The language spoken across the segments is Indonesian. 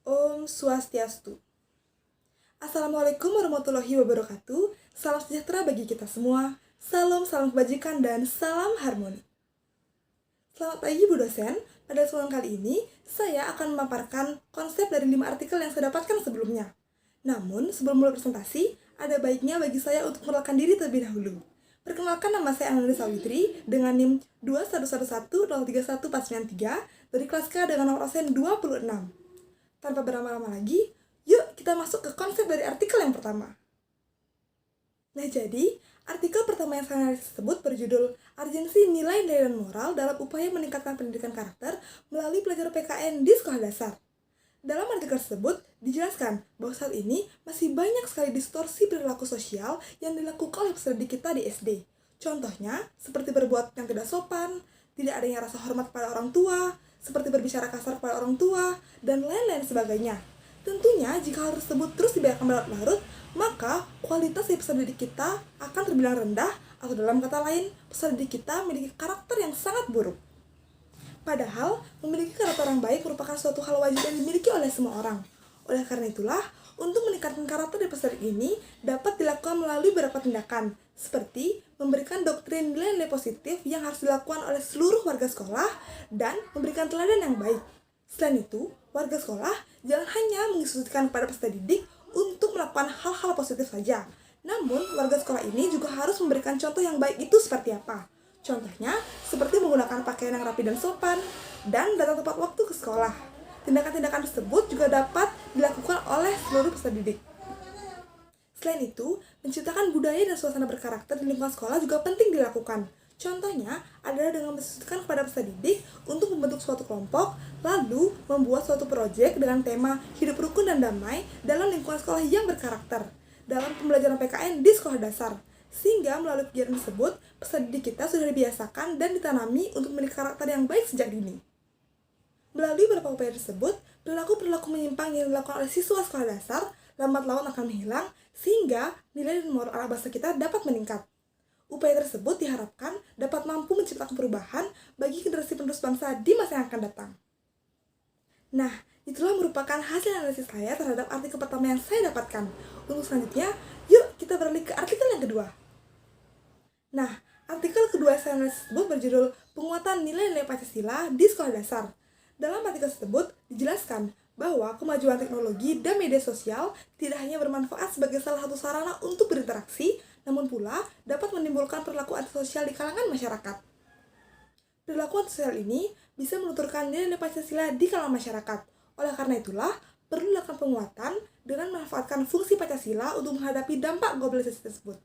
Om Swastiastu. Assalamualaikum warahmatullahi wabarakatuh. Salam sejahtera bagi kita semua. Salam kebajikan dan salam harmoni. Selamat pagi Bu dosen. Pada kesempatan kali ini, saya akan memaparkan konsep dari 5 artikel yang saya dapatkan sebelumnya. Namun, sebelum mulai presentasi, ada baiknya bagi saya untuk memperkenalkan diri terlebih dahulu. Perkenalkan, nama saya Ananda Sawitri dengan NIM 211131493 dari kelas K dengan nomor absen 26. Tanpa berlama-lama lagi, yuk kita masuk ke konsep dari artikel yang pertama. Nah jadi, artikel pertama yang saya sebut berjudul Urgensi Nilai dan Moral dalam Upaya Meningkatkan Pendidikan Karakter melalui Pelajaran PKN di Sekolah Dasar. Dalam artikel tersebut, dijelaskan bahwa saat ini masih banyak sekali distorsi perilaku sosial yang dilakukan oleh peserta didik kita di SD. Contohnya, seperti berbuat yang tidak sopan, tidak adanya rasa hormat pada orang tua, seperti berbicara kasar kepada orang tua, dan lain-lain sebagainya. Tentunya, jika hal tersebut terus dibiarkan berlarut-larut, maka kualitas dari peserta didik kita akan terbilang rendah, atau dalam kata lain, peserta didik kita memiliki karakter yang sangat buruk. Padahal, memiliki karakter yang baik merupakan suatu hal wajib yang dimiliki oleh semua orang. Oleh karena itulah, untuk meningkatkan karakter dari peserta ini dapat dilakukan melalui beberapa tindakan, seperti memberikan doktrin nilai-nilai positif yang harus dilakukan oleh seluruh warga sekolah dan memberikan teladan yang baik. Selain itu, warga sekolah jangan hanya menginstruksikan kepada peserta didik untuk melakukan hal-hal positif saja. Namun, warga sekolah ini juga harus memberikan contoh yang baik itu seperti apa. Contohnya, seperti menggunakan pakaian yang rapi dan sopan, dan datang tepat waktu ke sekolah. Tindakan-tindakan tersebut juga dapat dilakukan oleh seluruh peserta didik. Selain itu, menciptakan budaya dan suasana berkarakter di lingkungan sekolah juga penting dilakukan. Contohnya adalah dengan menginstruksikan kepada peserta didik untuk membentuk suatu kelompok, lalu membuat suatu proyek dengan tema hidup rukun dan damai dalam lingkungan sekolah yang berkarakter, dalam pembelajaran PKN di sekolah dasar. Sehingga melalui kegiatan tersebut, peserta didik kita sudah dibiasakan dan ditanami untuk memiliki karakter yang baik sejak dini. Melalui beberapa upaya tersebut, perilaku-perilaku menyimpang yang dilakukan oleh siswa sekolah dasar lambat laun akan menghilang, sehingga nilai dan moral anak bangsa kita dapat meningkat. Upaya tersebut diharapkan dapat mampu menciptakan perubahan bagi generasi penerus bangsa di masa yang akan datang. Nah, itulah merupakan hasil analisis saya terhadap artikel pertama yang saya dapatkan. Untuk selanjutnya, yuk kita beralih ke artikel yang kedua. Nah, artikel kedua saya tersebut berjudul Penguatan Nilai-Nilai Pancasila di Sekolah Dasar. Dalam artikel tersebut dijelaskan bahwa kemajuan teknologi dan media sosial tidak hanya bermanfaat sebagai salah satu sarana untuk berinteraksi, namun pula dapat menimbulkan perilaku antisosial di kalangan masyarakat. Perilaku antisosial ini bisa menuturkan nilai-nilai Pancasila di kalangan masyarakat. Oleh karena itulah, perlu dilakukan penguatan dengan memanfaatkan fungsi Pancasila untuk menghadapi dampak globalisasi tersebut.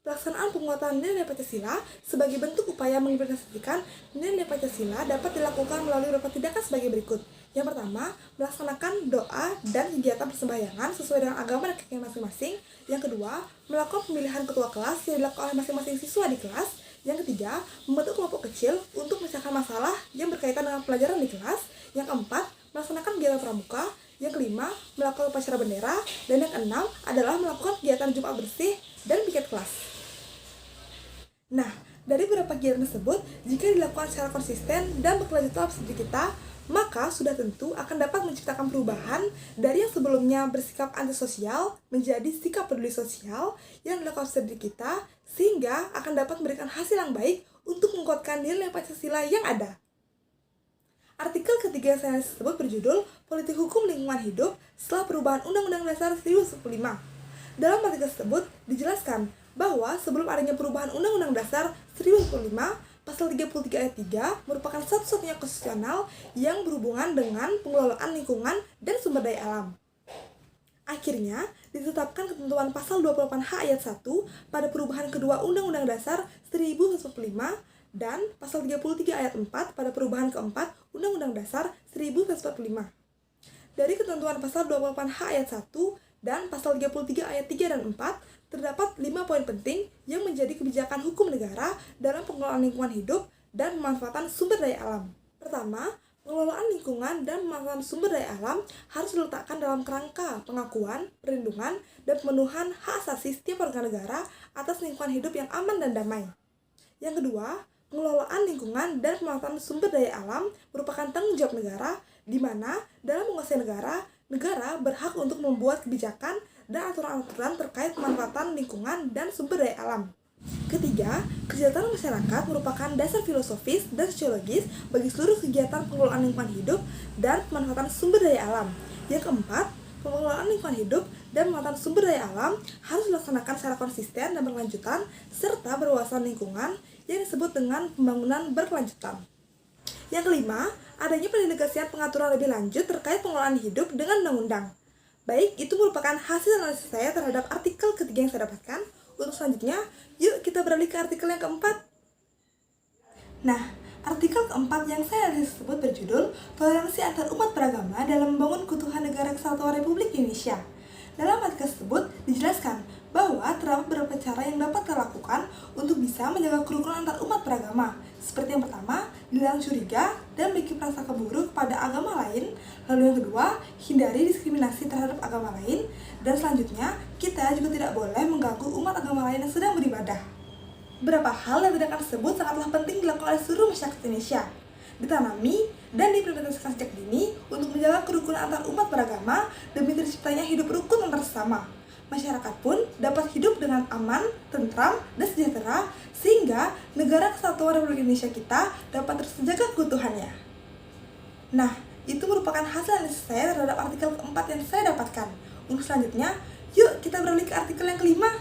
Pelaksanaan penguatan nilai Pancasila sebagai bentuk upaya mengimplementasikan nilai Pancasila dapat dilakukan melalui beberapa tindakan sebagai berikut. Yang pertama, melaksanakan doa dan kegiatan persembahyangan sesuai dengan agama dan keyakinan masing-masing. Yang kedua, melakukan pemilihan ketua kelas yang dilakukan oleh masing-masing siswa di kelas. Yang ketiga, membentuk kelompok kecil untuk memecahkan masalah yang berkaitan dengan pelajaran di kelas. Yang keempat, melaksanakan kegiatan pramuka. Yang kelima, melakukan upacara bendera. Dan yang keenam adalah melakukan kegiatan Jumat bersih dan piket kelas. Nah, dari beberapa kegiatan tersebut, jika dilakukan secara konsisten dan berkelanjutan dalam studi kita, maka sudah tentu akan dapat menciptakan perubahan dari yang sebelumnya bersikap antisosial menjadi sikap peduli sosial yang dilakukan studi kita, sehingga akan dapat memberikan hasil yang baik untuk menguatkan nilai Pancasila yang ada. Artikel ketiga saya tersebut berjudul Politik Hukum Lingkungan Hidup setelah perubahan Undang-Undang Dasar 1945. Dalam artikel tersebut dijelaskan bahwa sebelum adanya perubahan Undang-Undang Dasar 1945, Pasal 33 ayat 3 merupakan satu-satunya konstitusional yang berhubungan dengan pengelolaan lingkungan dan sumber daya alam. Akhirnya, ditetapkan ketentuan Pasal 28H ayat 1 pada perubahan kedua Undang-Undang Dasar 1945 dan Pasal 33 ayat 4 pada perubahan keempat Undang-Undang Dasar 1945. Dari ketentuan Pasal 28H ayat 1 dan Pasal 33 ayat 3 dan 4, terdapat 5 poin penting yang menjadi kebijakan hukum negara dalam pengelolaan lingkungan hidup dan pemanfaatan sumber daya alam. Pertama, pengelolaan lingkungan dan pemanfaatan sumber daya alam harus diletakkan dalam kerangka pengakuan, perlindungan, dan pemenuhan hak asasi setiap warga negara atas lingkungan hidup yang aman dan damai. Yang kedua, Pengelolaan lingkungan dan pemanfaatan sumber daya alam merupakan tanggung jawab negara, di mana dalam menguasai negara, negara berhak untuk membuat kebijakan dan aturan-aturan terkait pemanfaatan lingkungan dan sumber daya alam. Ketiga, kesejahteraan masyarakat merupakan dasar filosofis dan sosiologis bagi seluruh kegiatan pengelolaan lingkungan hidup dan pemanfaatan sumber daya alam. Yang keempat, pengelolaan lingkungan hidup dan pemanfaatan sumber daya alam harus dilaksanakan secara konsisten dan berkelanjutan serta berwawasan lingkungan yang disebut dengan pembangunan berkelanjutan. Yang kelima, adanya pendelegasian pengaturan lebih lanjut terkait pengelolaan hidup dengan undang-undang. Baik, itu merupakan hasil analisis saya terhadap artikel ketiga yang saya dapatkan. Untuk selanjutnya, yuk kita beralih ke artikel yang keempat. Nah, artikel keempat yang saya analisis tersebut berjudul Toleransi antar umat beragama dalam membangun keutuhan negara kesatuan Republik Indonesia. Dalam artikel tersebut dijelaskan bahwa terdapat beberapa cara yang dapat dilakukan untuk bisa menjaga kerukunan antar umat beragama. Seperti yang pertama, dilarang curiga dan memiliki prasangka buruk kepada agama lain. Lalu yang kedua, hindari diskriminasi terhadap agama lain. Dan selanjutnya, kita juga tidak boleh mengganggu umat agama lain yang sedang beribadah. Beberapa hal yang tindakan tersebut sangatlah penting dilakukan oleh seluruh masyarakat Indonesia, ditanami dan diimplementasikan sejak dini untuk menjaga kerukunan antar umat beragama demi terciptanya hidup rukun antar sesama. Masyarakat pun dapat hidup dengan aman, tentram, dan sejahtera sehingga negara kesatuan Republik Indonesia kita dapat terus terjaga keutuhannya. Nah, itu merupakan hasil analisis saya terhadap artikel keempat yang saya dapatkan. Untuk selanjutnya, yuk kita beralih ke artikel yang kelima.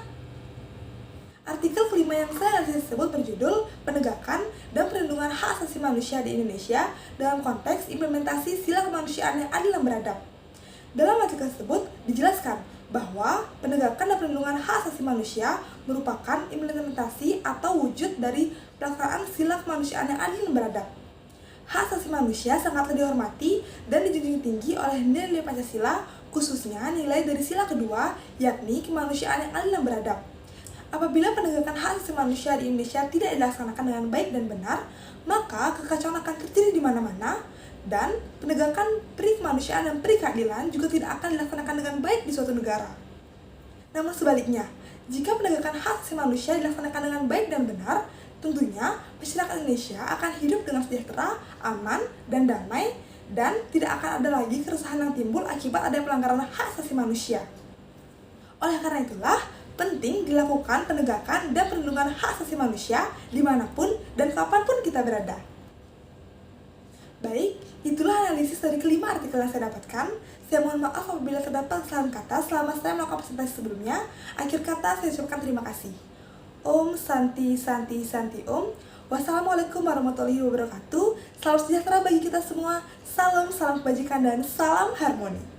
Artikel kelima yang saya analisis tersebut berjudul Penegakan dan Perlindungan Hak Asasi Manusia di Indonesia dalam konteks implementasi sila kemanusiaan yang adil dan beradab. Dalam artikel tersebut dijelaskan bahwa penegakan dan perlindungan hak asasi manusia merupakan implementasi atau wujud dari pelaksanaan sila kemanusiaan yang adil dan beradab. Hak asasi manusia sangatlah dihormati dan dijunjung tinggi oleh nilai-nilai Pancasila, khususnya nilai dari sila kedua, yakni kemanusiaan yang adil dan beradab. Apabila penegakan hak asasi manusia di Indonesia tidak dilaksanakan dengan baik dan benar, maka kekacauan akan terjadi di mana-mana, dan penegakan peri kemanusiaan dan peri keadilan juga tidak akan dilaksanakan dengan baik di suatu negara. Namun sebaliknya, jika penegakan hak asasi manusia dilaksanakan dengan baik dan benar, tentunya masyarakat Indonesia akan hidup dengan sejahtera, aman, dan damai, dan tidak akan ada lagi keresahan yang timbul akibat ada pelanggaran hak asasi manusia. Oleh karena itulah, penting dilakukan penegakan dan perlindungan hak asasi manusia dimanapun dan kapanpun kita berada. Baik, itulah analisis dari kelima artikel yang saya dapatkan. Saya mohon maaf apabila terdapat kesalahan kata selama saya melakukan presentasi sebelumnya. Akhir kata saya ucapkan terima kasih. Om Santi Santi Santi Om. Wassalamualaikum warahmatullahi wabarakatuh. Salam sejahtera bagi kita semua. Salam kebajikan dan salam harmoni.